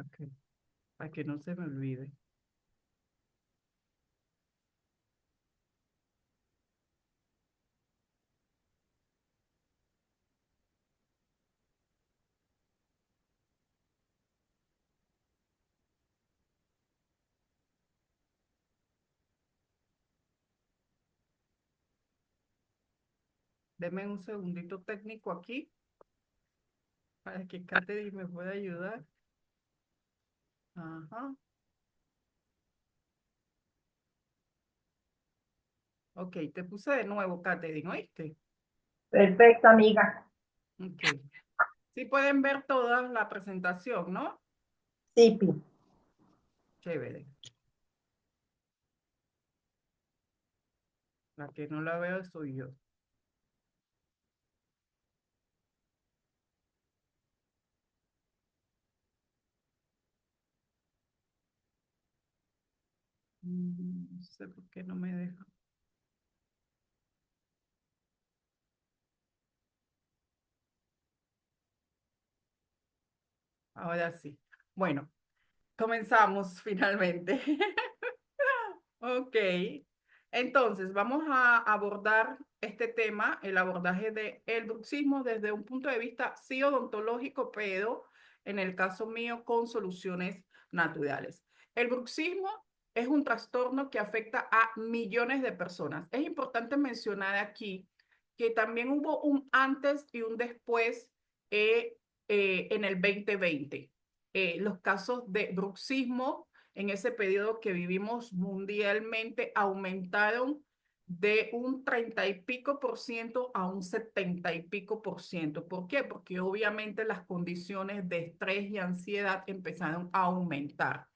Ok, para que no se me olvide. Deme un segundito técnico aquí para que Katherine me pueda ayudar. Ajá. Ok, te puse de nuevo, Katherine, ¿oíste? Perfecto, amiga. Ok. Sí pueden ver toda la presentación, ¿no? Sí, Pi. Chévere. La que no la veo soy yo. No sé por qué no me deja. Ahora sí. Bueno, comenzamos finalmente. Ok. Entonces, vamos a abordar este tema, el abordaje del bruxismo desde un punto de vista sí odontológico, pero en el caso mío con soluciones naturales. El bruxismo es un trastorno que afecta a millones de personas. Es importante mencionar aquí que también hubo un antes y un después en el 2020. Los casos de bruxismo en ese periodo que vivimos mundialmente aumentaron de un 30 y pico por ciento a un 70 y pico por ciento. ¿Por qué? Porque obviamente las condiciones de estrés y ansiedad empezaron a aumentar.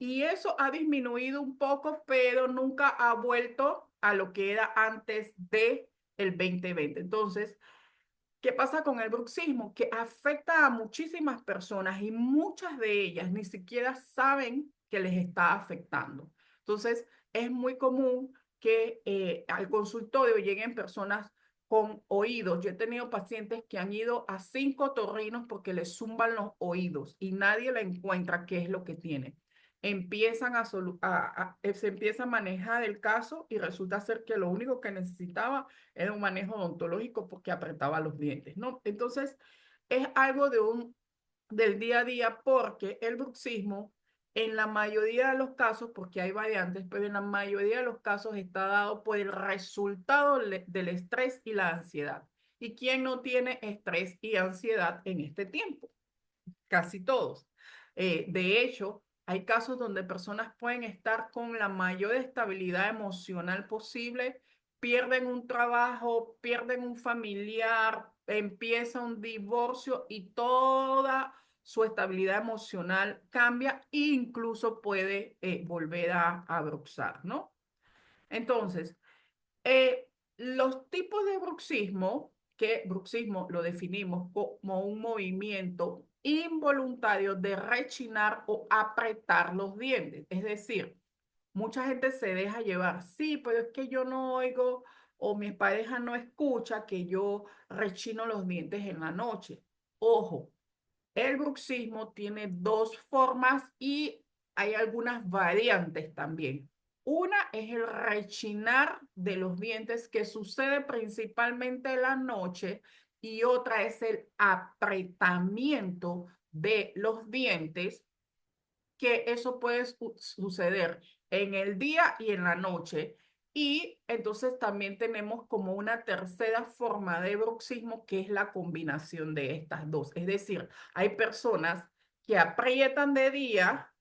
Y eso ha disminuido un poco, pero nunca ha vuelto a lo que era antes de el 2020. Entonces, ¿qué pasa con el bruxismo? Que afecta a muchísimas personas y muchas de ellas ni siquiera saben que les está afectando. Entonces, es muy común que al consultorio lleguen personas con oídos. Yo he tenido pacientes que han ido a 5 otorrinos porque les zumban los oídos y nadie le encuentra qué es lo que tiene. Empiezan se empieza a manejar el caso y resulta ser que lo único que necesitaba era un manejo odontológico porque apretaba los dientes, ¿no? Entonces, es algo del día a día porque el bruxismo, en la mayoría de los casos, porque hay variantes, pero en la mayoría de los casos está dado por el resultado del estrés y la ansiedad. ¿Y quién no tiene estrés y ansiedad en este tiempo? Casi todos. De hecho, hay casos donde personas pueden estar con la mayor estabilidad emocional posible, pierden un trabajo, pierden un familiar, empieza un divorcio y toda su estabilidad emocional cambia e incluso puede volver a bruxar, ¿no? Entonces, los tipos de bruxismo, que bruxismo lo definimos como un movimiento involuntario de rechinar o apretar los dientes. Es decir, mucha gente se deja llevar, sí, pero es que yo no oigo o mi pareja no escucha que yo rechino los dientes en la noche. Ojo, el bruxismo tiene dos formas y hay algunas variantes también. Una es el rechinar de los dientes que sucede principalmente en la noche y otra es el apretamiento de los dientes, que eso puede suceder en el día y en la noche. Y entonces también tenemos como una tercera forma de bruxismo que es la combinación de estas dos. Es decir, hay personas que aprietan de día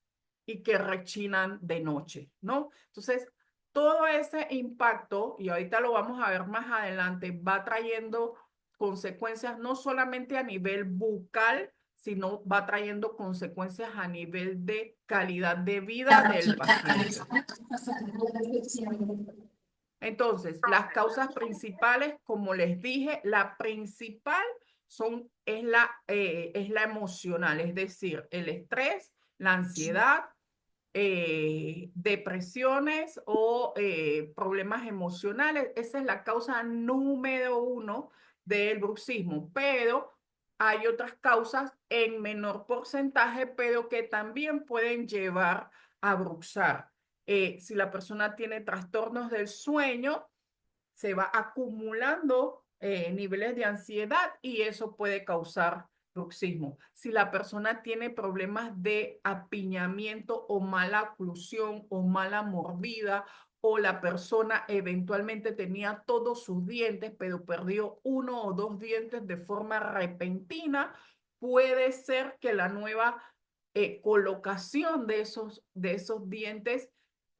y que rechinan de noche, ¿no? Entonces, todo ese impacto, y ahorita lo vamos a ver más adelante, va trayendo consecuencias no solamente a nivel bucal, sino va trayendo consecuencias a nivel de calidad de vida del paciente. Entonces, las causas principales, como les dije, la principal es la emocional, es decir, el estrés, la ansiedad, depresiones o problemas emocionales. Esa es la causa número uno del bruxismo, pero hay otras causas en menor porcentaje, pero que también pueden llevar a bruxar. Si la persona tiene trastornos del sueño, se va acumulando niveles de ansiedad y eso puede causar bruxismo. Si la persona tiene problemas de apiñamiento o mala oclusión o mala mordida, o la persona eventualmente tenía todos sus dientes, pero perdió uno o dos dientes de forma repentina, puede ser que la nueva colocación de esos dientes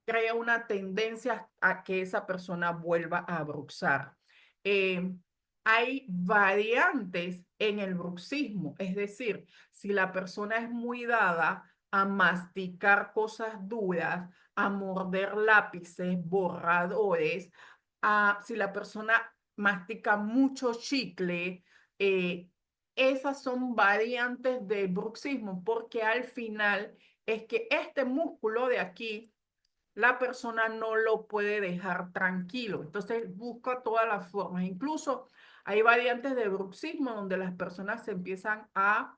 crea una tendencia a que esa persona vuelva a bruxar. Eh, Hay variantes en el bruxismo, es decir, si la persona es muy dada a masticar cosas duras, a morder lápices, borradores, si la persona mastica mucho chicle, esas son variantes de bruxismo, porque al final es que este músculo de aquí la persona no lo puede dejar tranquilo. Entonces busca todas las formas. Incluso hay variantes de bruxismo donde las personas se empiezan a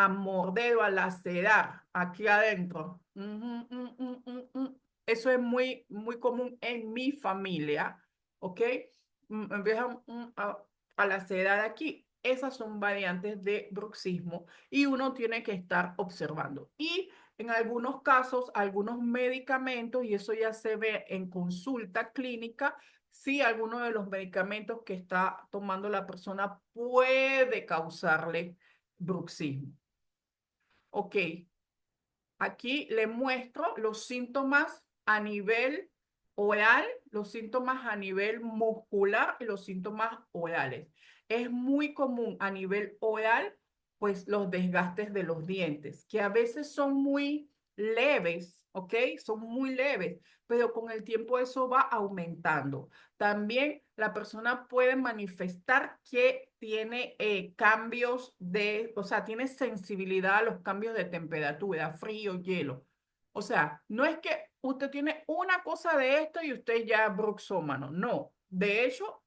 morder o a lacerar aquí adentro. Eso es muy, muy común en mi familia, ¿ok? Empiezan a lacerar aquí. Esas son variantes de bruxismo y uno tiene que estar observando. Y en algunos casos, algunos medicamentos, y eso ya se ve en consulta clínica, si alguno de los medicamentos que está tomando la persona puede causarle bruxismo. Ok, aquí le muestro los síntomas a nivel oral, los síntomas a nivel muscular y los síntomas orales. Es muy común a nivel oral, pues los desgastes de los dientes, que a veces son muy leves, ¿ok? Son muy leves, pero con el tiempo eso va aumentando. También la persona puede manifestar que tiene cambios o sea, tiene sensibilidad a los cambios de temperatura, frío, hielo. O sea, no es que usted tiene una cosa de esto y usted ya es bruxómano, no. De hecho,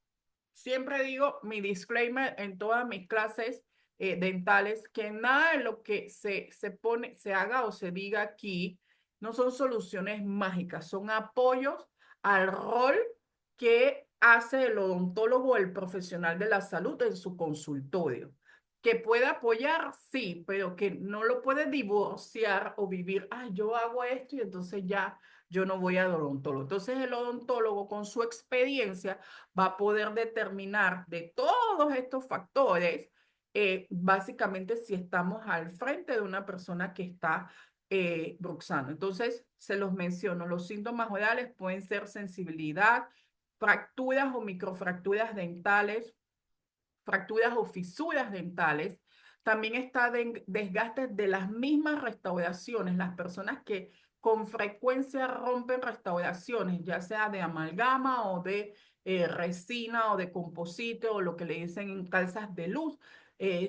siempre digo mi disclaimer en todas mis clases dentales, que nada de lo que se pone, se haga o se diga aquí no son soluciones mágicas, son apoyos al rol que hace el odontólogo o el profesional de la salud en su consultorio. Que puede apoyar, sí, pero que no lo puede divorciar o vivir, ah, yo hago esto y entonces ya yo no voy al odontólogo. Entonces el odontólogo con su experiencia va a poder determinar de todos estos factores, básicamente si estamos al frente de una persona que está bruxando. Entonces, se los menciono, los síntomas orales pueden ser sensibilidad, fracturas o microfracturas dentales, fracturas o fisuras dentales. También está desgaste de las mismas restauraciones, las personas que con frecuencia rompen restauraciones, ya sea de amalgama o de resina o de composite o lo que le dicen calzas de luz.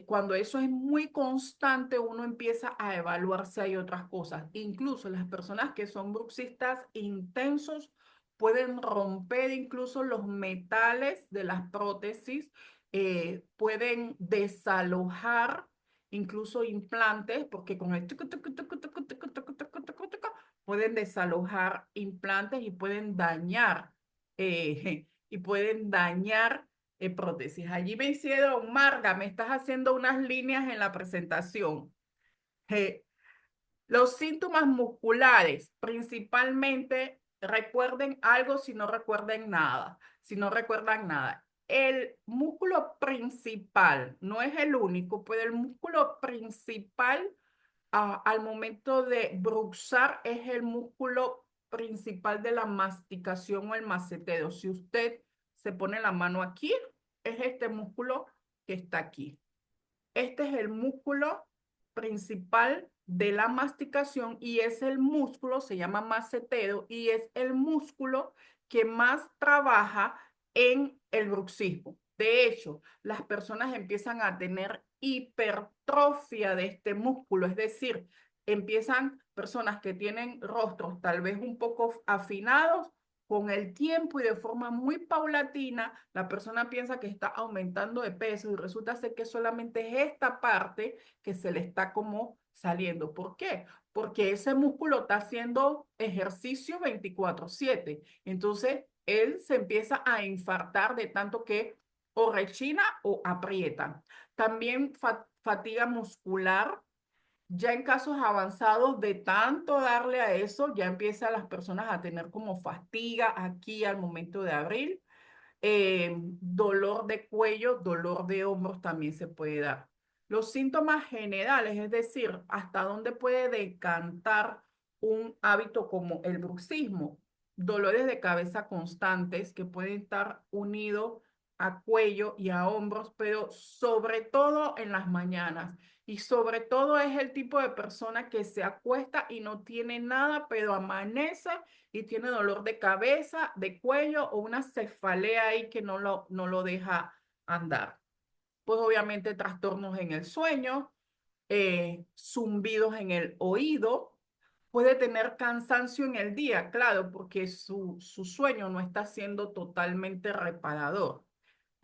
Cuando eso es muy constante, uno empieza a evaluar si hay otras cosas. Incluso las personas que son bruxistas intensos pueden romper incluso los metales de las prótesis, pueden desalojar incluso implantes, porque con el pueden desalojar implantes y pueden dañar, y pueden dañar prótesis. Allí me hicieron, Marga, me estás haciendo unas líneas en la presentación. Eh, los síntomas musculares, principalmente, recuerden algo si no recuerden nada, si no recuerdan nada. El músculo principal, no es el único, pero el músculo principal al momento de bruxar es el músculo principal de la masticación o el macetero. Si usted se pone la mano aquí, es este músculo que está aquí. Este es el músculo principal de la masticación y es el músculo, se llama macetero, y es el músculo que más trabaja en el bruxismo. De hecho, las personas empiezan a tener hipertrofia de este músculo, es decir, empiezan personas que tienen rostros tal vez un poco afinados con el tiempo y de forma muy paulatina, la persona piensa que está aumentando de peso y resulta ser que solamente es esta parte que se le está como saliendo. ¿Por qué? Porque ese músculo está haciendo ejercicio 24/7. Entonces, él se empieza a infartar de tanto que o rechina o aprieta. También fatiga muscular. Ya en casos avanzados de tanto darle a eso, ya empiezan las personas a tener como fatiga aquí al momento de abrir. Dolor de cuello, dolor de hombros también se puede dar. Los síntomas generales, es decir, hasta dónde puede decantar un hábito como el bruxismo, dolores de cabeza constantes que pueden estar unidos a cuello y a hombros, pero sobre todo en las mañanas. Y sobre todo es el tipo de persona que se acuesta y no tiene nada, pero amanece y tiene dolor de cabeza, de cuello o una cefalea ahí que no lo deja andar. Pues obviamente trastornos en el sueño, zumbidos en el oído, puede tener cansancio en el día, claro, porque su sueño no está siendo totalmente reparador.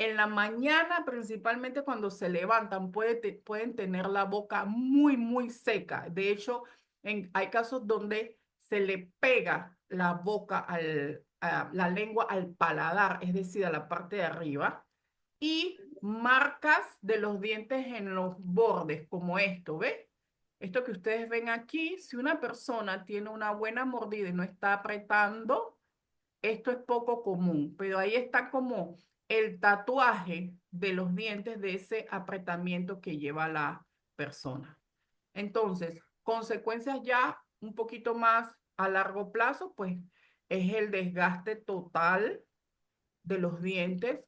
En la mañana, principalmente cuando se levantan, pueden tener la boca muy, muy seca. De hecho, hay casos donde se le pega la boca, la lengua al paladar, es decir, a la parte de arriba, y marcas de los dientes en los bordes, como esto, ¿ves? Esto que ustedes ven aquí, si una persona tiene una buena mordida y no está apretando, esto es poco común, pero ahí está como el tatuaje de los dientes de ese apretamiento que lleva la persona. Entonces, consecuencias ya un poquito más a largo plazo, pues es el desgaste total de los dientes.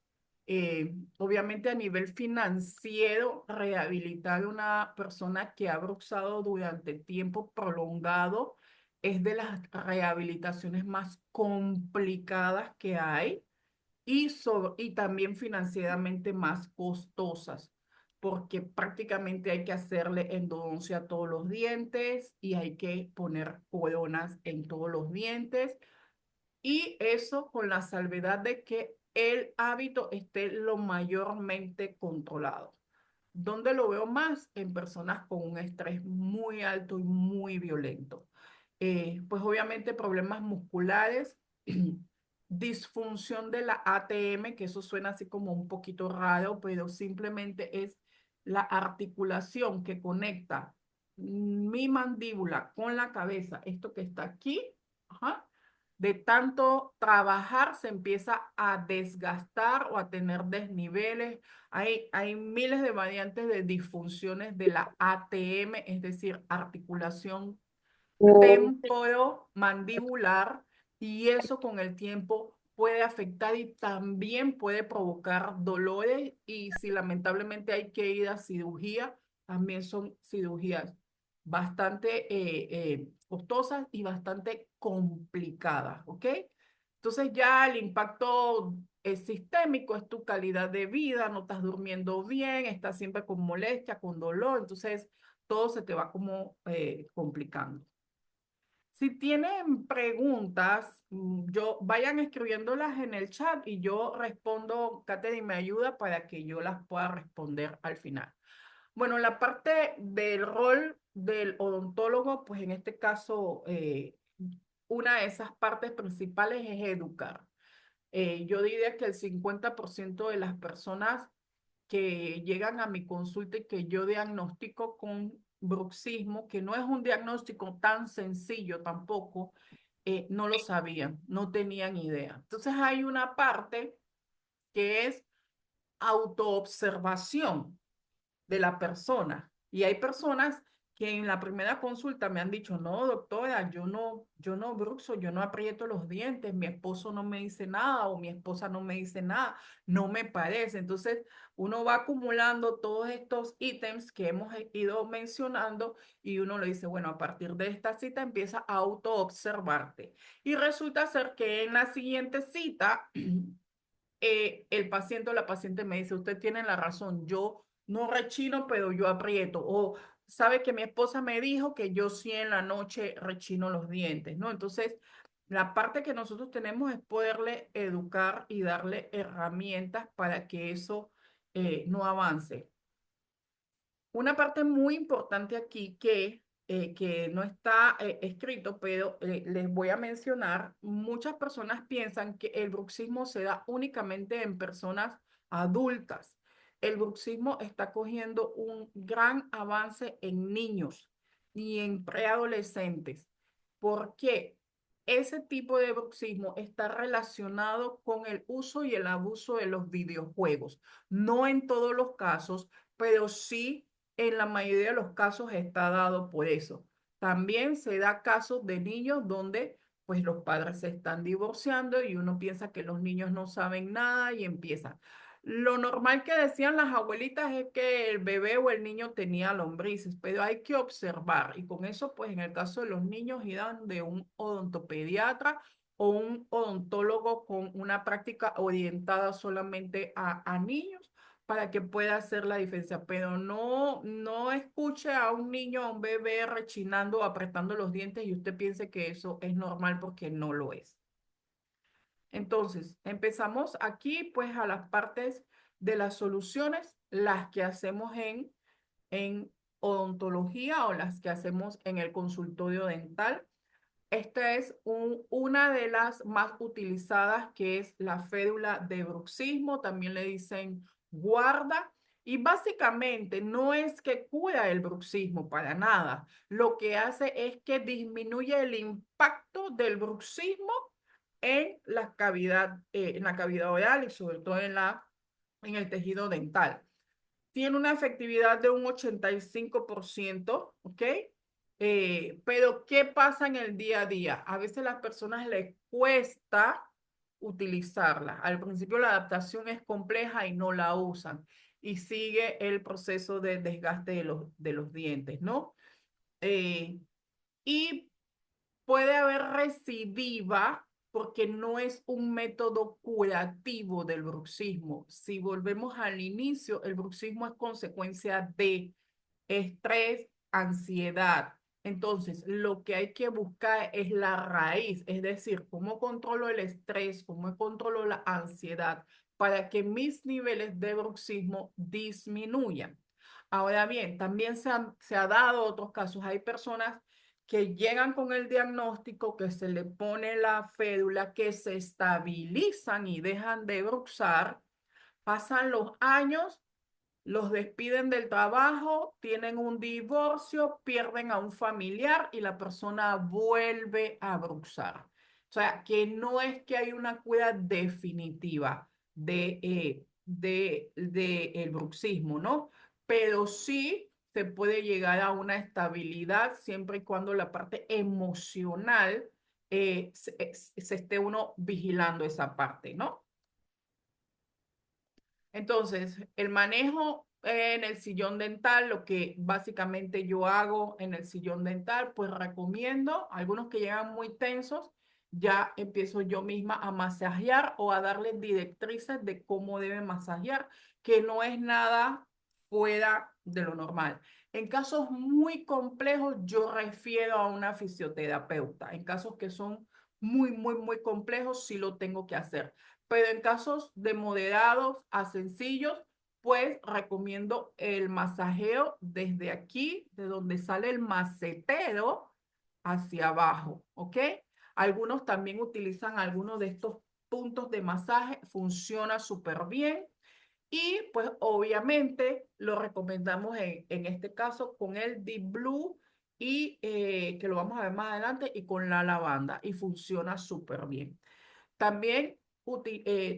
Obviamente a nivel financiero, rehabilitar a una persona que ha bruxado durante tiempo prolongado es de las rehabilitaciones más complicadas que hay y también financieramente más costosas, porque prácticamente hay que hacerle endodoncia a todos los dientes y hay que poner coronas en todos los dientes y eso con la salvedad de que el hábito esté lo mayormente controlado. ¿Dónde lo veo más? En personas con un estrés muy alto y muy violento. Pues obviamente problemas musculares, disfunción de la ATM, que eso suena así como un poquito raro, pero simplemente es la articulación que conecta mi mandíbula con la cabeza, esto que está aquí, ajá, de tanto trabajar se empieza a desgastar o a tener desniveles. Hay miles de variantes de disfunciones de la ATM, es decir, articulación temporomandibular, y eso con el tiempo puede afectar y también puede provocar dolores y si lamentablemente hay que ir a cirugía, también son cirugías bastante costosas y bastante complicadas, ¿ok? Entonces ya el impacto sistémico es tu calidad de vida, no estás durmiendo bien, estás siempre con molestia, con dolor, entonces todo se te va como complicando. Si tienen preguntas, yo vayan escribiéndolas en el chat y yo respondo, Katherine me ayuda para que yo las pueda responder al final. Bueno, la parte del rol del odontólogo, pues en este caso, una de esas partes principales es educar. Yo diría que el 50% de las personas que llegan a mi consulta y que yo diagnostico con bruxismo, que no es un diagnóstico tan sencillo tampoco, no lo sabían, no tenían idea. Entonces hay una parte que es autoobservación de la persona. Y hay personas que en la primera consulta me han dicho, no, doctora, yo no bruxo, yo no aprieto los dientes, mi esposo no me dice nada o mi esposa no me dice nada, no me parece. Entonces, uno va acumulando todos estos ítems que hemos ido mencionando y uno le dice, bueno, a partir de esta cita empieza a autoobservarte. Y resulta ser que en la siguiente cita el paciente o la paciente me dice, usted tiene la razón, yo no rechino, pero yo aprieto. O sabe que mi esposa me dijo que yo sí en la noche rechino los dientes, ¿no? Entonces, La parte que nosotros tenemos es poderle educar y darle herramientas para que eso no avance. Una parte muy importante aquí que no está escrito, pero les voy a mencionar, muchas personas piensan que el bruxismo se da únicamente en personas adultas. El bruxismo está cogiendo un gran avance en niños y en preadolescentes. ¿Por qué? Ese tipo de bruxismo está relacionado con el uso y el abuso de los videojuegos. No en todos los casos, pero sí en la mayoría de los casos está dado por eso. También se da casos de niños donde pues los padres se están divorciando y uno piensa que los niños no saben nada y empiezan. Lo normal que decían las abuelitas es que el bebé o el niño tenía lombrices, pero hay que observar y con eso pues en el caso de los niños irán de un odontopediatra o un odontólogo con una práctica orientada solamente a niños para que pueda hacer la diferencia, pero no escuche a un niño, a un bebé rechinando o apretando los dientes y usted piense que eso es normal porque no lo es. Entonces, empezamos aquí pues a las partes de las soluciones, las que hacemos en odontología o las que hacemos en el consultorio dental. Esta es una de las más utilizadas, que es la fédula de bruxismo, también le dicen guarda, y básicamente no es que cura el bruxismo para nada, lo que hace es que disminuye el impacto del bruxismo en la cavidad oral y sobre todo en el tejido dental. Tiene una efectividad de un 85%, ¿ok? Pero ¿qué pasa en el día a día? A veces a las personas les cuesta utilizarla. Al principio la adaptación es compleja y no la usan. Y sigue el proceso de desgaste de los dientes, ¿no? Eh, y puede haber recidiva porque no es un método curativo del bruxismo. Si volvemos al inicio, el bruxismo es consecuencia de estrés, ansiedad. Entonces, lo que hay que buscar es la raíz, es decir, cómo controlo el estrés, cómo controlo la ansiedad para que mis niveles de bruxismo disminuyan. Ahora bien, también se ha dado otros casos. Hay personas que llegan con el diagnóstico, que se le pone la fédula, que se estabilizan y dejan de bruxar, pasan los años, los despiden del trabajo, tienen un divorcio, pierden a un familiar y la persona vuelve a bruxar. O sea, que no es que hay una cura definitiva de el bruxismo, ¿no? Pero sí se puede llegar a una estabilidad siempre y cuando la parte emocional se esté uno vigilando esa parte, ¿no? Entonces, el manejo en el sillón dental, lo que básicamente yo hago en el sillón dental, pues recomiendo, algunos que llegan muy tensos, ya empiezo yo misma a masajear o a darles directrices de cómo deben masajear, que no es nada fuera de lo normal. En casos muy complejos, yo refiero a una fisioterapeuta. En casos que son muy complejos, sí lo tengo que hacer, pero en casos de moderados a sencillos, pues recomiendo el masajeo desde aquí, de donde sale el macetero, hacia abajo, ¿ok? Algunos también utilizan algunos de estos puntos de masaje, funciona súper bien. Y pues obviamente lo recomendamos en este caso con el Deep Blue y que lo vamos a ver más adelante y con la lavanda y funciona súper bien. También,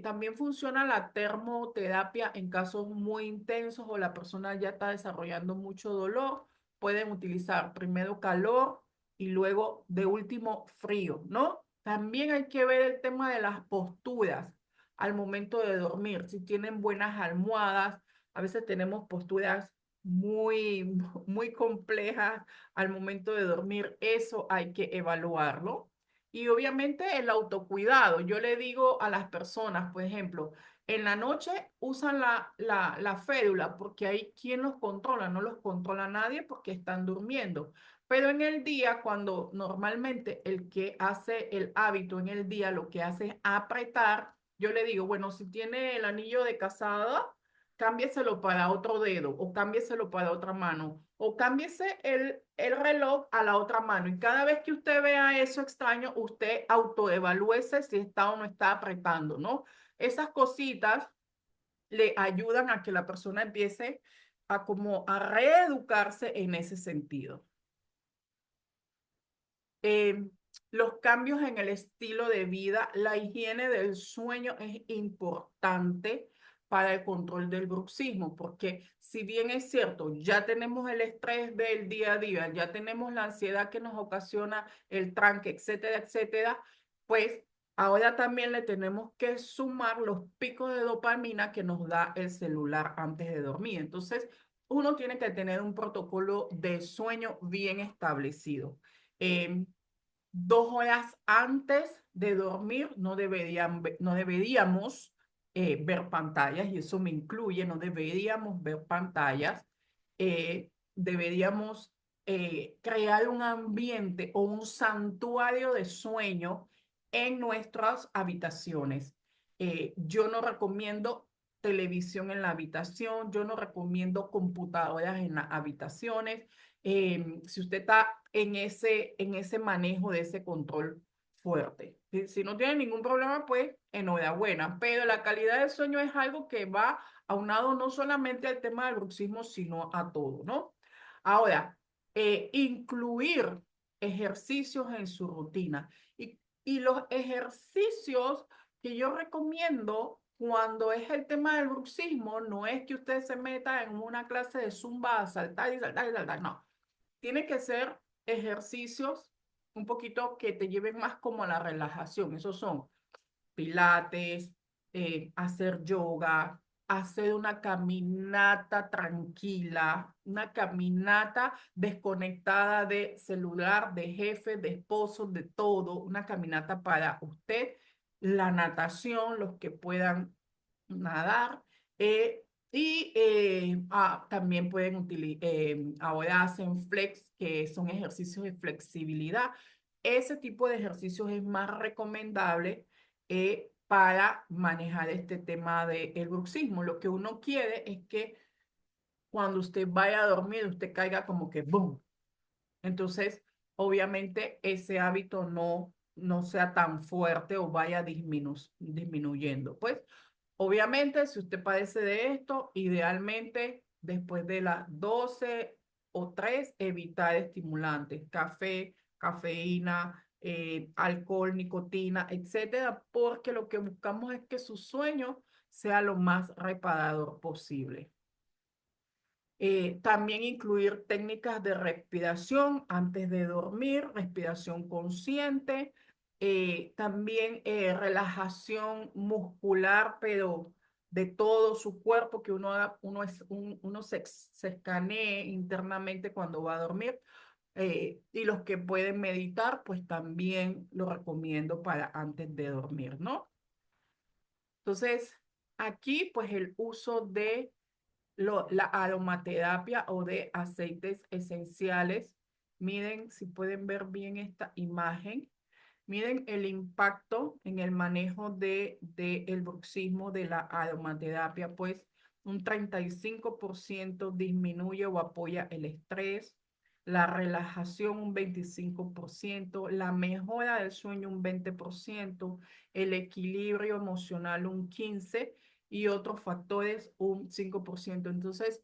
también funciona la termoterapia en casos muy intensos o la persona ya está desarrollando mucho dolor. Pueden utilizar primero calor y luego de último frío, ¿no? También hay que ver el tema de las posturas al momento de dormir. Si tienen buenas almohadas, a veces tenemos posturas muy complejas al momento de dormir. Eso hay que evaluarlo. Y obviamente el autocuidado. Yo le digo a las personas, por ejemplo, En la noche usan la fédula porque hay quien los controla, no los controla nadie porque están durmiendo. Pero en el día, cuando normalmente el que hace el hábito en el día lo que hace es apretar, yo le digo, bueno, si tiene el anillo de casada, cámbieselo para otro dedo o cámbieselo para otra mano o cámbiese el reloj a la otra mano. Y cada vez que usted vea eso extraño, usted autoevalúese si está o no está apretando, ¿no? Esas cositas le ayudan a que la persona empiece a como a reeducarse en ese sentido. eh, los cambios en el estilo de vida, la higiene del sueño es importante para el control del bruxismo, porque si bien es cierto, ya tenemos el estrés del día a día, ya tenemos la ansiedad que nos ocasiona el tranque, etcétera, etcétera, pues ahora también le tenemos que sumar los picos de dopamina que nos da el celular antes de dormir. Entonces, uno tiene que tener un protocolo de sueño bien establecido. Eh, 2 horas antes de dormir no deberíamos ver pantallas, y eso me incluye, no deberíamos ver pantallas. Deberíamos crear un ambiente o un santuario de sueño en nuestras habitaciones. Yo no recomiendo televisión en la habitación, yo no recomiendo computadoras en las habitaciones. Si usted está en ese manejo de ese control fuerte. Si no tiene ningún problema, pues enhorabuena. Pero la calidad del sueño es algo que va aunado no solamente al tema del bruxismo, sino a todo, ¿no? Ahora, incluir ejercicios en su rutina. Y los ejercicios que yo recomiendo cuando es el tema del bruxismo, no es que usted se meta en una clase de zumba a saltar y saltar y saltar, no, tiene que ser ejercicios un poquito que te lleven más como a la relajación. Esos son pilates, hacer yoga, hacer una caminata tranquila, una caminata desconectada de celular, de jefe, de esposo, de todo, una caminata para usted, la natación, los que puedan nadar. También pueden utilizar, ahora hacen flex, que son ejercicios de flexibilidad. Ese tipo de ejercicios es más recomendable para manejar este tema del bruxismo. Lo que uno quiere es que cuando usted vaya a dormir, usted caiga como que ¡boom! Entonces, obviamente, ese hábito no sea tan fuerte o vaya disminuyendo. Pues, obviamente, si usted padece de esto, idealmente, después de las 12 o 3 evitar estimulantes, café, cafeína, alcohol, nicotina, etcétera, porque lo que buscamos es que su sueño sea lo más reparador posible. También incluir técnicas de respiración antes de dormir, respiración consciente, también relajación muscular, pero de todo su cuerpo, que uno se escanee internamente cuando va a dormir. Y los que pueden meditar, pues también lo recomiendo para antes de dormir, ¿no? Entonces, aquí, pues el uso de la aromaterapia o de aceites esenciales. Miren, si pueden ver bien esta imagen. Miren el impacto en el manejo de el bruxismo de la aromaterapia, pues un 35% disminuye o apoya el estrés, la relajación un 25%, la mejora del sueño un 20%, el equilibrio emocional un 15% y otros factores un 5%. Entonces,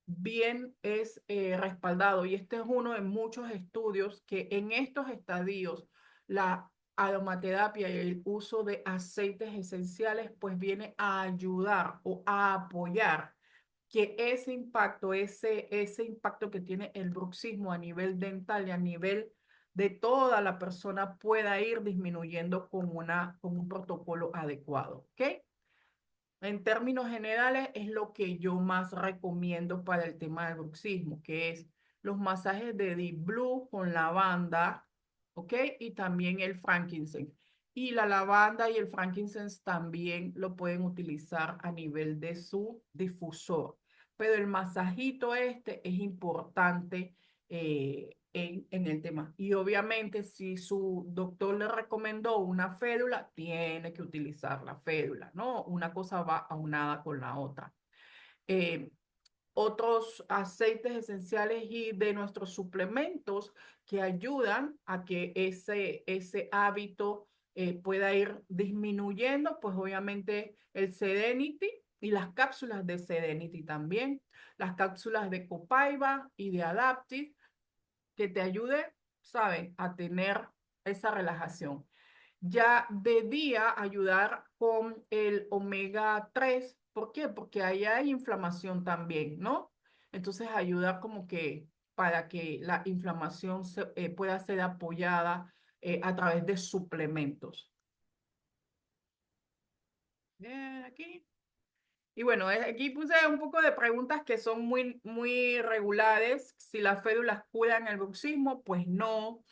bien es respaldado, y este es uno de muchos estudios que en estos estadios la aromaterapia y el uso de aceites esenciales pues viene a ayudar o a apoyar que ese impacto que tiene el bruxismo a nivel dental y a nivel de toda la persona pueda ir disminuyendo con un protocolo adecuado, ¿ok? En términos generales, es lo que yo más recomiendo para el tema del bruxismo, que es los masajes de Deep Blue con lavanda, ¿ok? Y también el frankincense. Y la lavanda y el frankincense también lo pueden utilizar a nivel de su difusor. Pero el masajito este es importante en el tema. Y obviamente si su doctor le recomendó una fédula, tiene que utilizar la fédula, ¿no? Una cosa va aunada con la otra. Eh, Otros aceites esenciales y de nuestros suplementos que ayudan a que ese hábito pueda ir disminuyendo, pues obviamente el Serenity y las cápsulas de Serenity también, las cápsulas de Copaiba y de Adaptive que te ayude, ¿sabes?, a tener esa relajación. Ya de día ayudar con el omega 3. ¿Por qué? Porque ahí hay inflamación también, ¿no? Entonces ayuda como que para que la inflamación pueda ser apoyada a través de suplementos. Bien, aquí. Y bueno, aquí puse un poco de preguntas que son muy regulares. Si las férulas curan el bruxismo, pues no.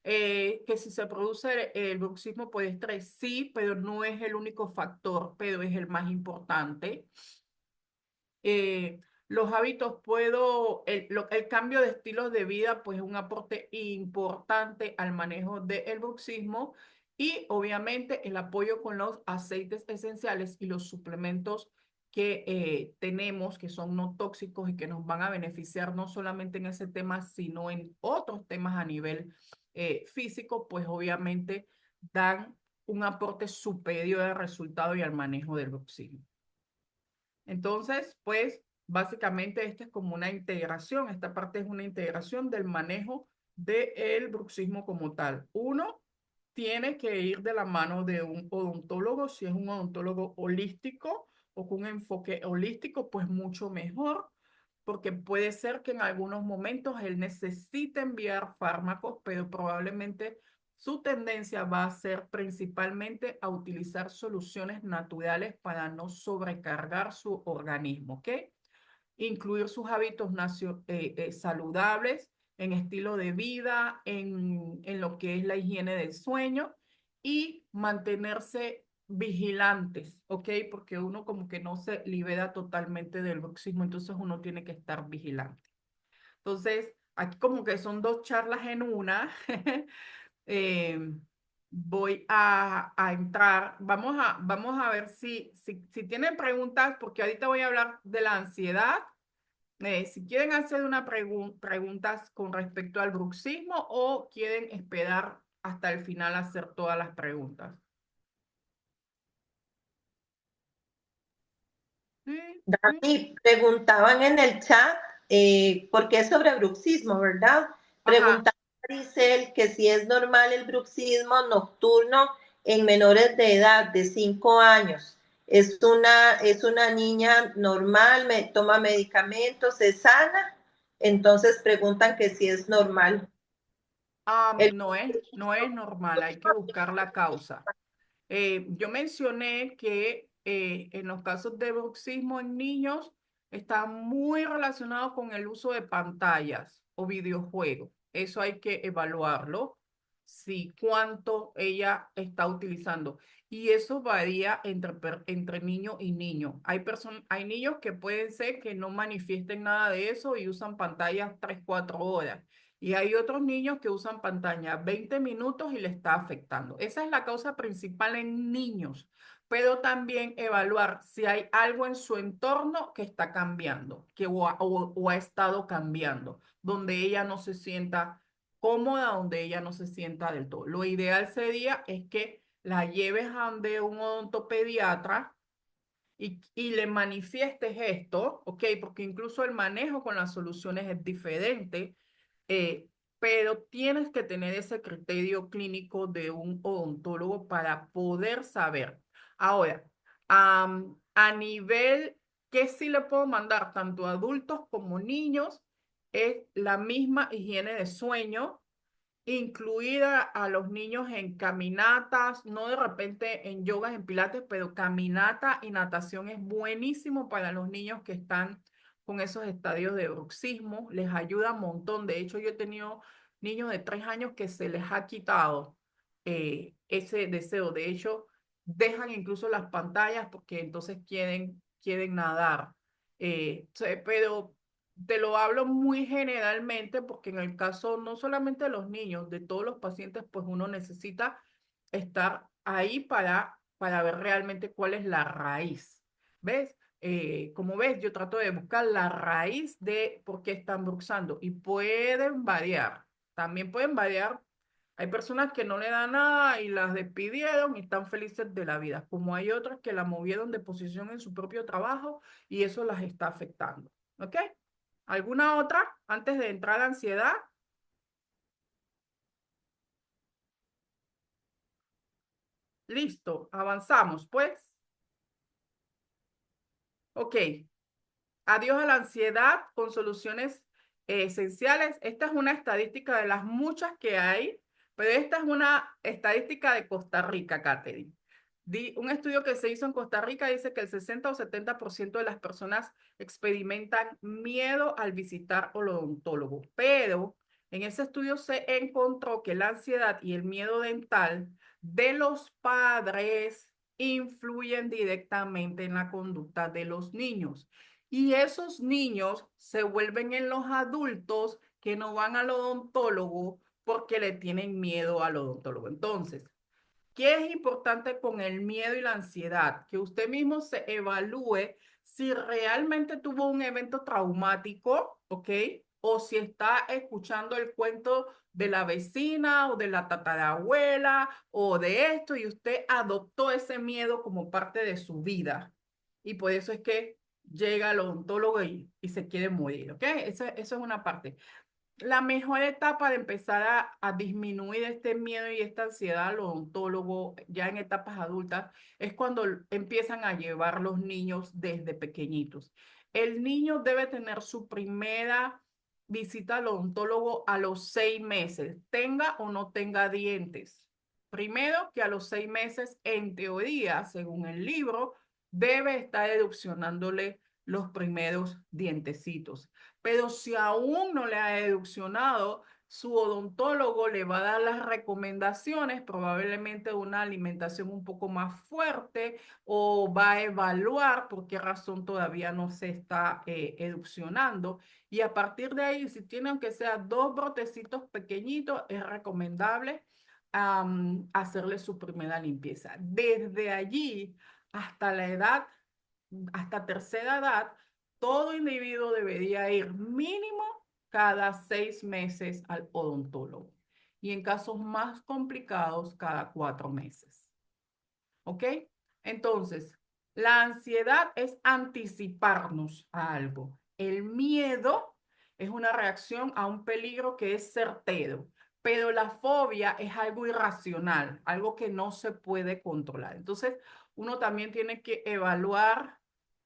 Que si se produce el bruxismo por estrés, sí, pero no es el único factor, pero es el más importante. Eh, los hábitos el cambio de estilos de vida, pues es un aporte importante al manejo del bruxismo y obviamente el apoyo con los aceites esenciales y los suplementos que tenemos, que son no tóxicos y que nos van a beneficiar no solamente en ese tema, sino en otros temas a nivel físico, pues obviamente dan un aporte superior al resultado y al manejo del bruxismo. Entonces, pues básicamente esta es como una integración, esta parte es una integración del manejo del bruxismo como tal. Uno tiene que ir de la mano de un odontólogo, si es un odontólogo holístico o con un enfoque holístico, pues mucho mejor, porque puede ser que en algunos momentos él necesite enviar fármacos, pero probablemente su tendencia va a ser principalmente a utilizar soluciones naturales para no sobrecargar su organismo, ¿ok? Incluir sus hábitos saludables en estilo de vida, en lo que es la higiene del sueño y mantenerse vigilantes, ¿ok? Porque uno como que no se libera totalmente del bruxismo, entonces uno tiene que estar vigilante. Entonces, aquí como que son dos charlas en una. eh, Voy a entrar. Vamos a ver si tienen preguntas, porque ahorita voy a hablar de la ansiedad. Si quieren hacer una preguntas con respecto al bruxismo o quieren esperar hasta el final a hacer todas las preguntas. Sí, sí. Dani, preguntaban en el chat, porque es sobre bruxismo, ¿verdad? Ajá. Preguntaba Maricel que si es normal el bruxismo nocturno en menores de edad de 5 años. Es una niña normal, toma medicamentos, es sana. Entonces preguntan que si es normal. El, No es normal, hay que buscar la causa. Yo mencioné que en los casos de bruxismo en niños está muy relacionado con el uso de pantallas o videojuegos. Eso hay que evaluarlo, si cuánto ella está utilizando. Y eso varía entre niño y niño. Hay niños que pueden ser que no manifiesten nada de eso y usan pantallas 3 4 horas. Y hay otros niños que usan pantalla 20 minutos y le está afectando. Esa es la causa principal en niños, pero también evaluar si hay algo en su entorno que está cambiando, o ha estado cambiando, donde ella no se sienta cómoda, donde ella no se sienta del todo. Lo ideal sería es que la lleves a donde un odontopediatra y le manifiestes esto, ¿ok? Porque incluso el manejo con las soluciones es diferente, eh, pero tienes que tener ese criterio clínico de un odontólogo para poder saber. Ahora, a nivel que sí le puedo mandar tanto a adultos como niños, es la misma higiene de sueño, incluida a los niños en caminatas, no de repente en yogas, en pilates, pero caminata y natación es buenísimo para los niños que están con esos estadios de bruxismo, les ayuda un montón. De hecho, yo he tenido niños de 3 años que se les ha quitado. ese deseo. De hecho, dejan incluso las pantallas porque entonces quieren nadar. Pero te lo hablo muy generalmente porque en el caso no solamente de los niños, de todos los pacientes, pues uno necesita estar ahí para ver realmente cuál es la raíz. ¿Ves? Como ves, yo trato de buscar la raíz de por qué están bruxando y pueden variar. También pueden variar. Hay personas que no le dan nada y las despidieron y están felices de la vida, como hay otras que la movieron de posición en su propio trabajo y eso las está afectando. ¿Ok? ¿Alguna otra antes de entrar a la ansiedad? Listo, avanzamos, pues. Ok, adiós a la ansiedad con soluciones esenciales. Esta es una estadística de las muchas que hay, pero esta es una estadística de Costa Rica, Katherine. Un estudio que se hizo en Costa Rica dice que el 60 o 70% de las personas experimentan miedo al visitar al odontólogo, pero en ese estudio se encontró que la ansiedad y el miedo dental de los padres influyen directamente en la conducta de los niños. Y esos niños se vuelven en los adultos que no van al odontólogo porque le tienen miedo al odontólogo. Entonces, ¿qué es importante con el miedo y la ansiedad? Que usted mismo se evalúe si realmente tuvo un evento traumático, ¿ok? O si está escuchando el cuento de la vecina o de la tatarabuela o de esto y usted adoptó ese miedo como parte de su vida. Y por eso es que llega al odontólogo y se quiere morir, ¿ok? Eso es una parte. La mejor etapa de empezar a disminuir este miedo y esta ansiedad al odontólogo ya en etapas adultas es cuando empiezan a llevar los niños desde pequeñitos. El niño debe tener su primera visita al odontólogo a los 6 meses, tenga o no tenga dientes. Primero que a los 6 meses, en teoría, según el libro, debe estar erupcionándole los primeros dientecitos. Pero si aún no le ha deduccionado, su odontólogo le va a dar las recomendaciones, probablemente una alimentación un poco más fuerte o va a evaluar por qué razón todavía no se está erupcionando. Y a partir de ahí, si tienen que ser dos brotecitos pequeñitos, es recomendable hacerle su primera limpieza. Desde allí hasta la edad, hasta tercera edad, todo individuo debería ir mínimo cada 6 meses al odontólogo y en casos más complicados cada 4 meses. ¿Ok? Entonces, la ansiedad es anticiparnos a algo. El miedo es una reacción a un peligro que es certero, pero la fobia es algo irracional, algo que no se puede controlar. Entonces, uno también tiene que evaluar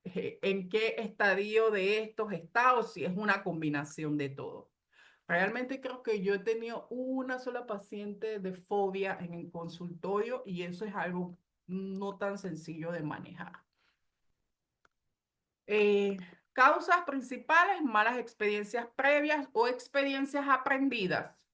en qué estadio de estos estados, si es una combinación de todo. Realmente creo que yo he tenido una sola paciente de fobia en el consultorio y eso es algo no tan sencillo de manejar. Eh, Causas principales, malas experiencias previas o experiencias aprendidas.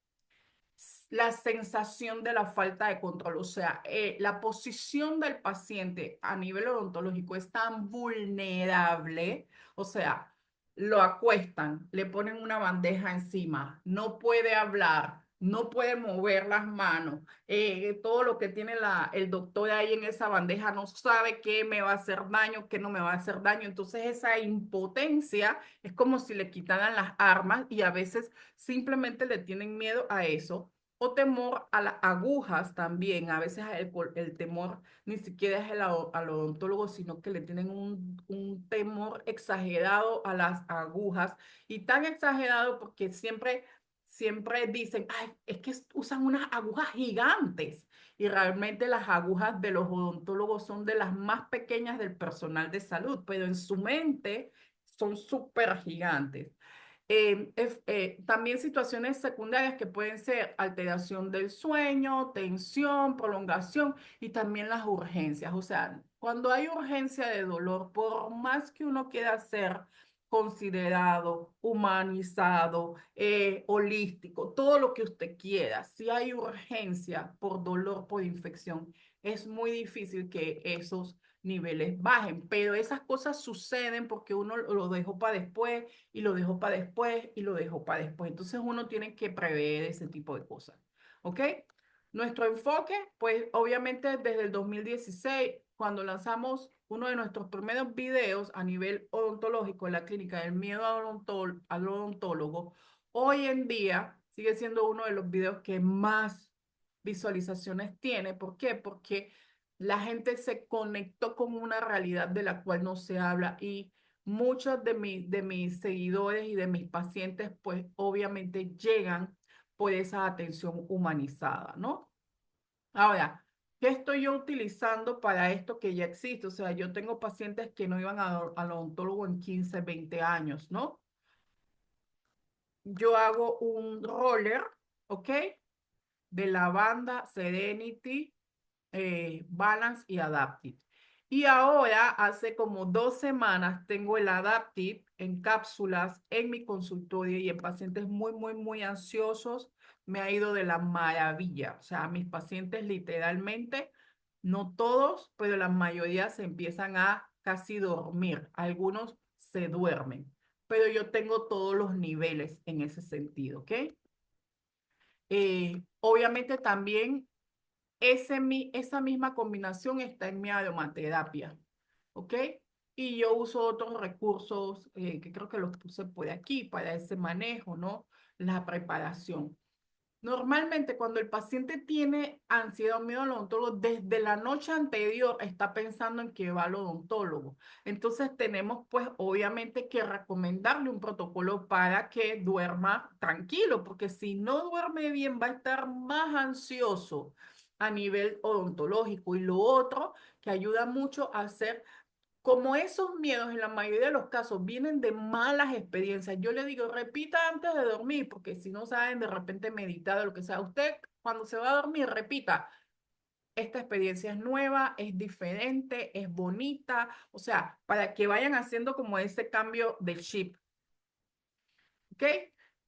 La sensación de la falta de control, o sea, la posición del paciente a nivel odontológico es tan vulnerable, o sea, lo acuestan, le ponen una bandeja encima, no puede hablar, no puede mover las manos, todo lo que tiene el doctor ahí en esa bandeja no sabe qué me va a hacer daño, qué no me va a hacer daño, entonces esa impotencia es como si le quitaran las armas y a veces simplemente le tienen miedo a eso o temor a las agujas también. A veces el temor ni siquiera es al odontólogo, sino que le tienen un temor exagerado a las agujas. Y tan exagerado porque siempre dicen, ay, es que usan unas agujas gigantes. Y realmente las agujas de los odontólogos son de las más pequeñas del personal de salud, pero en su mente son súper gigantes. También situaciones secundarias que pueden ser alteración del sueño, tensión, prolongación y también las urgencias. O sea, cuando hay urgencia de dolor, por más que uno quiera hacer considerado, humanizado, holístico, todo lo que usted quiera. Si hay urgencia por dolor, por infección, es muy difícil que esos niveles bajen, pero esas cosas suceden porque uno lo dejó para después y lo dejó para después y lo dejó para después. Entonces uno tiene que prever ese tipo de cosas. ¿Ok? Nuestro enfoque, pues obviamente desde el 2016, cuando lanzamos uno de nuestros primeros videos a nivel odontológico en la clínica del miedo al odontólogo, hoy en día sigue siendo uno de los videos que más visualizaciones tiene. ¿Por qué? Porque la gente se conectó con una realidad de la cual no se habla y muchos de mis seguidores y de mis pacientes, pues obviamente llegan por esa atención humanizada, ¿no? Ahora, ¿qué estoy yo utilizando para esto que ya existe? O sea, yo tengo pacientes que no iban al odontólogo en 15, 20 años, ¿no? Yo hago un roller, ¿ok? De lavanda, Serenity, Balance y Adaptive. Y ahora, hace como 2 semanas, tengo el Adaptive en cápsulas en mi consultorio y en pacientes muy, muy, muy ansiosos. Me ha ido de la maravilla. O sea, mis pacientes literalmente, no todos, pero la mayoría se empiezan a casi dormir. Algunos se duermen. Pero yo tengo todos los niveles en ese sentido, ¿ok? Obviamente también esa misma combinación está en mi aromaterapia, ¿ok? Y yo uso otros recursos que creo que los puse por aquí para ese manejo, ¿no? La preparación. Normalmente cuando el paciente tiene ansiedad o miedo al odontólogo, desde la noche anterior está pensando en que va al odontólogo. Entonces tenemos pues obviamente que recomendarle un protocolo para que duerma tranquilo, porque si no duerme bien va a estar más ansioso a nivel odontológico. Y lo otro que ayuda mucho a hacer como esos miedos en la mayoría de los casos vienen de malas experiencias, yo le digo, repita antes de dormir, porque si no saben de repente meditar o lo que sea, usted cuando se va a dormir, repita, esta experiencia es nueva, es diferente, es bonita, o sea, para que vayan haciendo como ese cambio de chip. ¿Ok?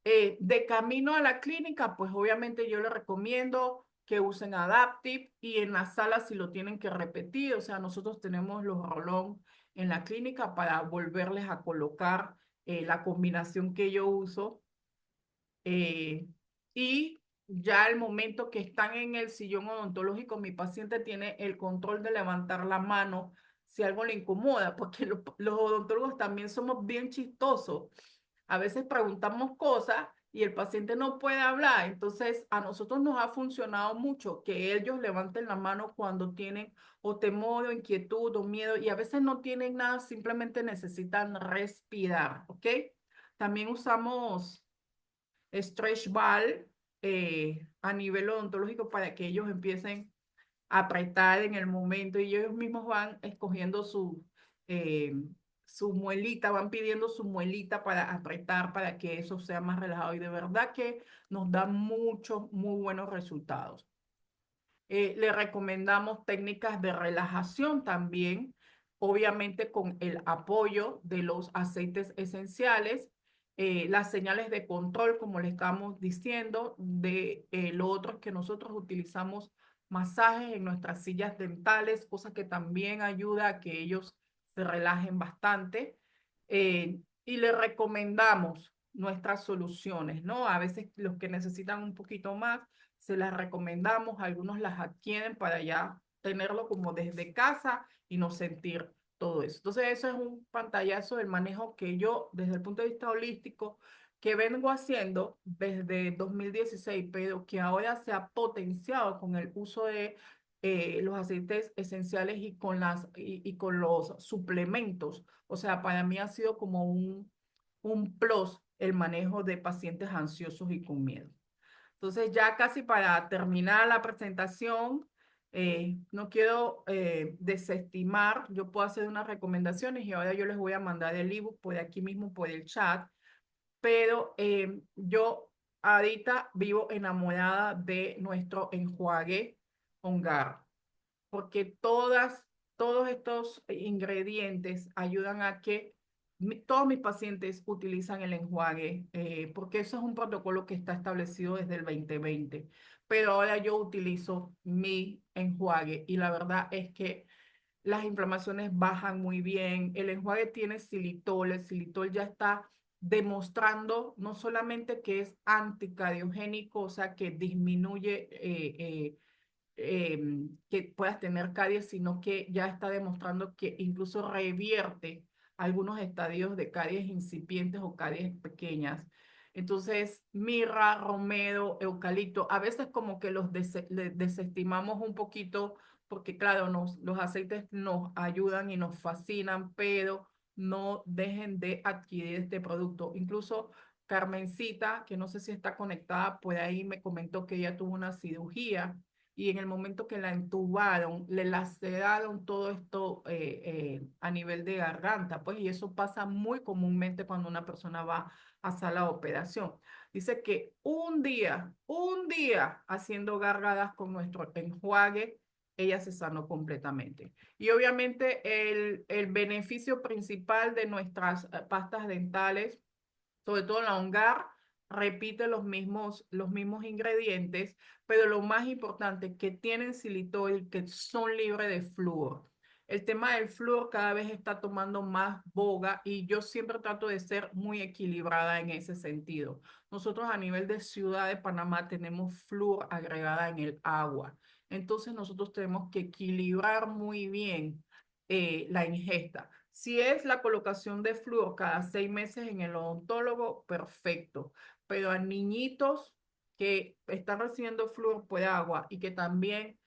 De camino a la clínica, pues obviamente yo les recomiendo que usen Adaptive y en la sala si lo tienen que repetir, o sea, nosotros tenemos los rolón en la clínica para volverles a colocar la combinación que yo uso eh, y ya al momento que están en el sillón odontológico, mi paciente tiene el control de levantar la mano si algo le incomoda, porque los odontólogos también somos bien chistosos. A veces preguntamos cosas y el paciente no puede hablar. Entonces, a nosotros nos ha funcionado mucho que ellos levanten la mano cuando tienen o temor o inquietud o miedo y a veces no tienen nada, simplemente necesitan respirar, ¿ok? También usamos stretch ball a nivel odontológico para que ellos empiecen a apretar en el momento y ellos mismos van escogiendo eh, su muelita, van pidiendo su muelita para apretar para que eso sea más relajado y de verdad que nos da muchos, muy buenos resultados. Le recomendamos técnicas de relajación también, obviamente con el apoyo de los aceites esenciales, las señales de control, como le estamos diciendo, de lo otro es que nosotros utilizamos masajes en nuestras sillas dentales, cosa que también ayuda a que ellos se relajen bastante. Y le recomendamos nuestras soluciones, ¿no? A veces los que necesitan un poquito más se las recomendamos, algunos las adquieren para ya tenerlo como desde casa y no sentir todo eso. Entonces, eso es un pantallazo del manejo que yo, desde el punto de vista holístico, que vengo haciendo desde 2016, pero que ahora se ha potenciado con el uso de los aceites esenciales y con los suplementos. O sea, para mí ha sido como un plus el manejo de pacientes ansiosos y con miedo. Entonces, ya casi para terminar la presentación, no quiero desestimar, yo puedo hacer unas recomendaciones y ahora yo les voy a mandar el ebook por aquí mismo, por el chat, pero yo ahorita vivo enamorada de nuestro enjuague Ongar, porque todos estos ingredientes ayudan a que Todos mis pacientes utilizan el enjuague porque eso es un protocolo que está establecido desde el 2020, pero ahora yo utilizo mi enjuague y la verdad es que las inflamaciones bajan muy bien. El enjuague tiene xilitol, el xilitol ya está demostrando no solamente que es anticardiogénico, o sea, que disminuye que puedas tener caries, sino que ya está demostrando que incluso revierte algunos estadios de caries incipientes o caries pequeñas. Entonces, mirra, romero, eucalipto, a veces como que desestimamos un poquito porque claro, los aceites nos ayudan y nos fascinan, pero no dejen de adquirir este producto. Incluso Carmencita, que no sé si está conectada, por ahí me comentó que ella tuvo una cirugía y en el momento que la entubaron, le laceraron todo esto a nivel de garganta, pues, y eso pasa muy comúnmente cuando una persona va a sala de operación. Dice que un día haciendo gárgaras con nuestro enjuague, ella se sanó completamente. Y obviamente el beneficio principal de nuestras pastas dentales, sobre todo la Ongar, repite los mismos ingredientes, pero lo más importante, que tienen xilitol, que son libres de flúor. El tema del flúor cada vez está tomando más boga y yo siempre trato de ser muy equilibrada en ese sentido. Nosotros a nivel de ciudad de Panamá tenemos flúor agregada en el agua. Entonces nosotros tenemos que equilibrar muy bien la ingesta. Si es la colocación de flúor cada 6 meses en el odontólogo, perfecto. Pero a niñitos que están recibiendo flúor por agua y que también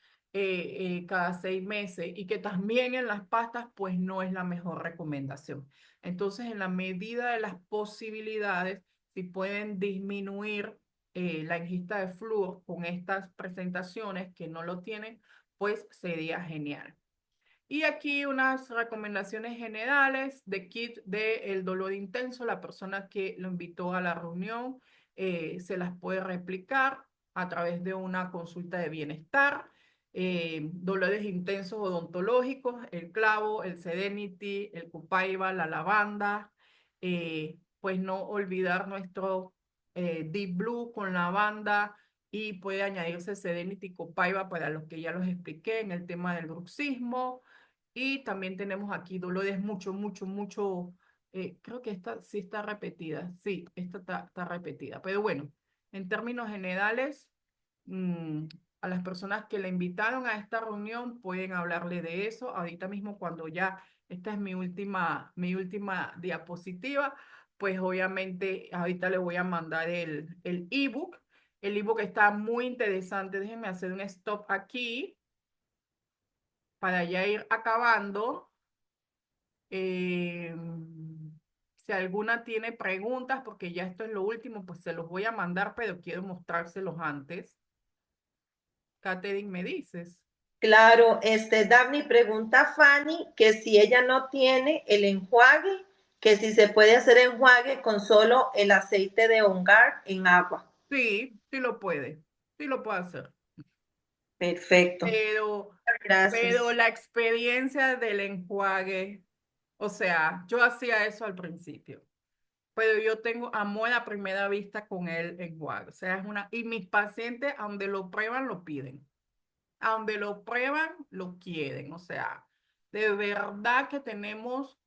cada 6 meses y que también en las pastas, pues no es la mejor recomendación. Entonces, en la medida de las posibilidades, si pueden disminuir la ingesta de flúor con estas presentaciones que no lo tienen, pues sería genial. Y aquí unas recomendaciones generales de kit del dolor intenso. La persona que lo invitó a la reunión se las puede replicar a través de una consulta de bienestar. Dolores intensos odontológicos, el clavo, el Serenity, el Copaiba, la lavanda. Pues no olvidar nuestro Deep Blue con lavanda y puede añadirse Serenity Copaiba para los que ya los expliqué en el tema del bruxismo. Y también tenemos aquí dolores mucho. Creo que esta sí está repetida. Sí, esta está repetida. Pero bueno, en términos generales, mm, a las personas que le invitaron a esta reunión pueden hablarle de eso. Ahorita mismo, cuando ya esta es mi última diapositiva, pues obviamente ahorita le voy a mandar el ebook. El ebook está muy interesante. Déjenme hacer un stop aquí para ya ir acabando. Eh, si alguna tiene preguntas, porque ya esto es lo último, pues se los voy a mandar, pero quiero mostrárselos antes. Catherine, ¿me dices? Claro, Daphne pregunta a Fanny que si ella no tiene el enjuague, que si se puede hacer enjuague con solo el aceite de Ongar en agua. Sí, sí lo puede. Sí lo puede hacer. Perfecto. Pero, pero Gracias. la experiencia del enjuague, o sea, yo hacía eso al principio, pero yo tengo amor a primera vista con el enjuague. O sea, y mis pacientes, a donde lo prueban, lo piden. A donde lo prueban, lo quieren. O sea, de verdad que tenemos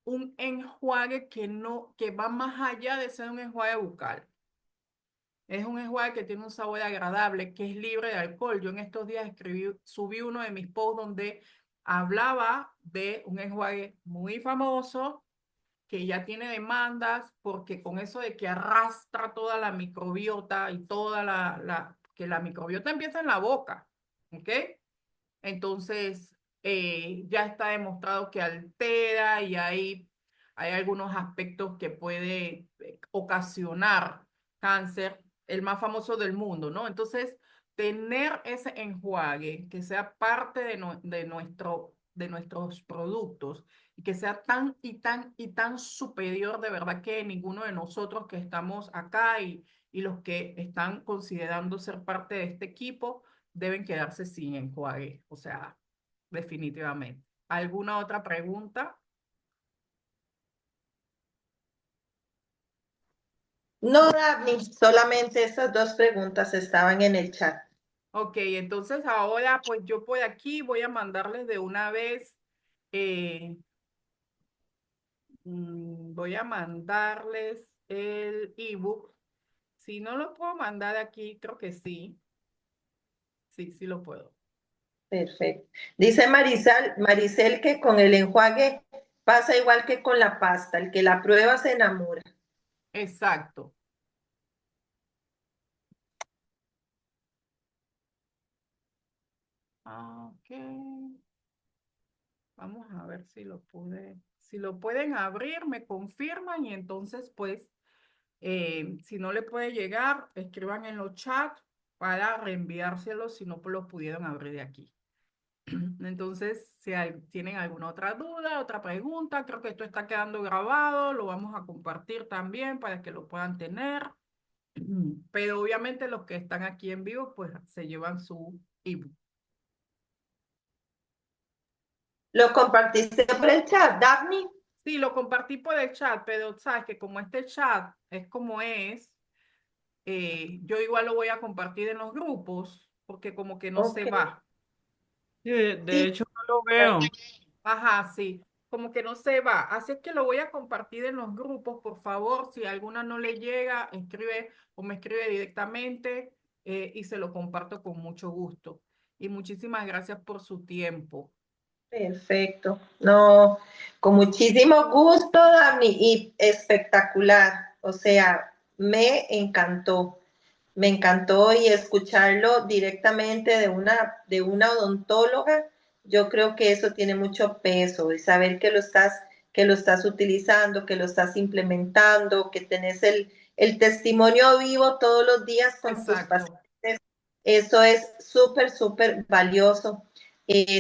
un enjuague que no, que va más allá de ser un enjuague bucal. Es un enjuague que tiene un sabor agradable, que es libre de alcohol. Yo en estos días subí uno de mis posts donde hablaba de un enjuague muy famoso que ya tiene demandas porque con eso de que arrastra toda la microbiota y toda que la microbiota empieza en la boca, ¿ok? Entonces, ya está demostrado que altera y hay algunos aspectos que puede ocasionar cáncer, el más famoso del mundo, ¿no? Entonces, tener ese enjuague que sea parte de nuestros productos y que sea tan superior de verdad que ninguno de nosotros que estamos acá y los que están considerando ser parte de este equipo deben quedarse sin enjuague, o sea, definitivamente. ¿Alguna otra pregunta? No, Daphne, solamente esas dos preguntas estaban en el chat. Ok, entonces ahora pues yo por aquí voy a mandarles de una vez, eh, voy a mandarles el ebook. Si no lo puedo mandar aquí, creo que sí. Sí, sí lo puedo. Perfecto. Dice Maricel que con el enjuague pasa igual que con la pasta, el que la prueba se enamora. Exacto. Ok. Vamos a ver si lo pueden abrir, me confirman y entonces pues si no le puede llegar, escriban en los chats para reenviárselo si no lo pudieron abrir de aquí. Entonces, si tienen alguna otra duda, otra pregunta, creo que esto está quedando grabado, lo vamos a compartir también para que lo puedan tener. Pero obviamente los que están aquí en vivo, pues se llevan su ebook. ¿Lo compartiste por el chat, Daphne? Sí, lo compartí por el chat, pero sabes que como este chat es como es, yo igual lo voy a compartir en los grupos, porque como que no se Ok. va. Sí, de Sí, hecho no lo veo. Ajá, sí, como que no se va. Así es que lo voy a compartir en los grupos, por favor. Si alguna no le llega, escribe o me escribe directamente y se lo comparto con mucho gusto. Y muchísimas gracias por su tiempo. perfecto. No, con muchísimo gusto, Daphne, y espectacular. O sea, me encantó. Me encantó y escucharlo directamente de una odontóloga, yo creo que eso tiene mucho peso y saber que lo estás utilizando, que lo estás implementando, que tenés el testimonio vivo todos los días con tus Exacto. pacientes, eso es súper, súper valioso.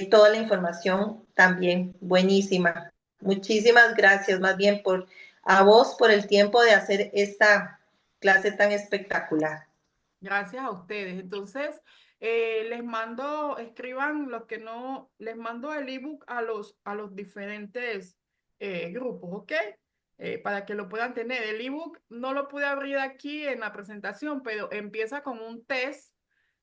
Toda la información también buenísima. Muchísimas gracias más bien por a vos por el tiempo de hacer esta clase tan espectacular. Gracias a ustedes. Entonces, les mando, escriban los que no, les mando el ebook a los diferentes grupos, ¿ok? Para que lo puedan tener. El ebook no lo pude abrir aquí en la presentación, pero empieza con un test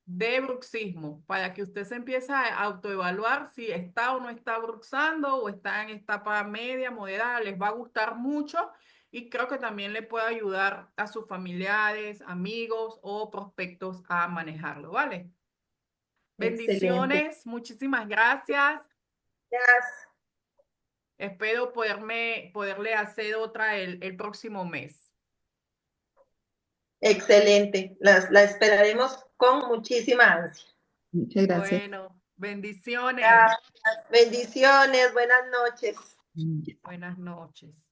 de bruxismo para que usted se empiece a autoevaluar si está o no está bruxando o está en etapa media, moderada. Les va a gustar mucho y creo que también le puede ayudar a sus familiares, amigos o prospectos a manejarlo, ¿vale? Excelente. Bendiciones, muchísimas gracias. Gracias. Espero poderle hacer otra el próximo mes. Excelente. La esperaremos con muchísima ansia. Muchas gracias. Bueno, bendiciones. Gracias. Bendiciones. Buenas noches. Buenas noches.